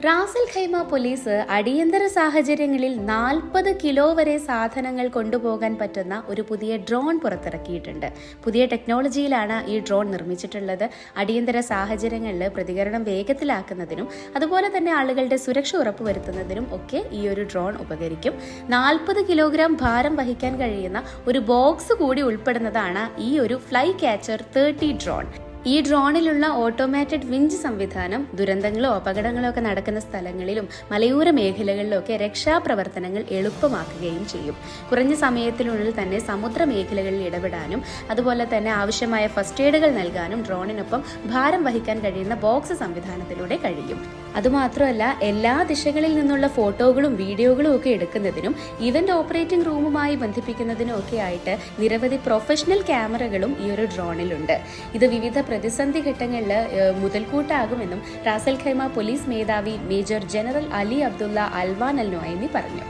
Ras al Khaimah police അടിയന്തര സാഹചര്യങ്ങളിൽ 40 kilo വരെ സാധനങ്ങൾ കൊണ്ടുപോകാൻ പറ്റുന്ന ഒരു പുതിയ ഡ്രോൺ പുറത്തിറക്കിയിട്ടുണ്ട്. പുതിയ ടെക്നോളജിയിലാണ് ഈ ഡ്രോൺ നിർമ്മിച്ചിട്ടുള്ളത്. അടിയന്തര സാഹചര്യങ്ങളിൽ പ്രതികരണം വേഗത്തിലാക്കുന്നതിനും അതുപോലെ തന്നെ ആളുകളുടെ സുരക്ഷ ഉറപ്പുവരുത്തുന്നതിനും ഒക്കെ ഈ ഒരു ഡ്രോൺ ഉപകരിക്കും. 40 കിലോഗ്രാം ഭാരം വഹിക്കാൻ കഴിയുന്ന ഒരു ബോക്സ് കൂടി ഉൾപ്പെടുന്നതാണ് ഈ ഒരു ഫ്ലൈ ക്യാച്ചർ 30 ഡ്രോൺ. ഈ ഡ്രോണിലുള്ള ഓട്ടോമാറ്റഡ് വിഞ്ച് സംവിധാനം ദുരന്തങ്ങളോ അപകടങ്ങളോ ഒക്കെ നടക്കുന്ന സ്ഥലങ്ങളിലും മലയോര മേഖലകളിലും ഒക്കെ രക്ഷാപ്രവർത്തനങ്ങൾ എളുപ്പമാക്കുകയും ചെയ്യും. കുറഞ്ഞ സമയത്തിനുള്ളിൽ തന്നെ സമുദ്ര മേഖലകളിൽ ഇടപെടാനും അതുപോലെ തന്നെ ആവശ്യമായ ഫസ്റ്റ് എയ്ഡുകൾ നൽകാനും ഡ്രോണിനൊപ്പം ഭാരം വഹിക്കാൻ കഴിയുന്ന ബോക്സ് സംവിധാനത്തിലൂടെ കഴിയും. അതുമാത്രമല്ല, എല്ലാ ദിശകളിൽ നിന്നുള്ള ഫോട്ടോകളും വീഡിയോകളും ഒക്കെ എടുക്കുന്നതിനും ഇവന്റ് ഓപ്പറേറ്റിംഗ് റൂമുമായി ബന്ധിപ്പിക്കുന്നതിനും ഒക്കെ ആയിട്ട് നിരവധി പ്രൊഫഷണൽ ക്യാമറകളും ഈ ഒരു ഡ്രോണിലുണ്ട്. ഇത് വിവിധ പ്രതിസന്ധി ഘട്ടങ്ങളിൽ മുതൽക്കൂട്ടാകുമെന്നും റാസൽ ഖൈമ പോലീസ് മേധാവി Major General Ali Abdullah Alwan Al Nuaimi പറഞ്ഞു.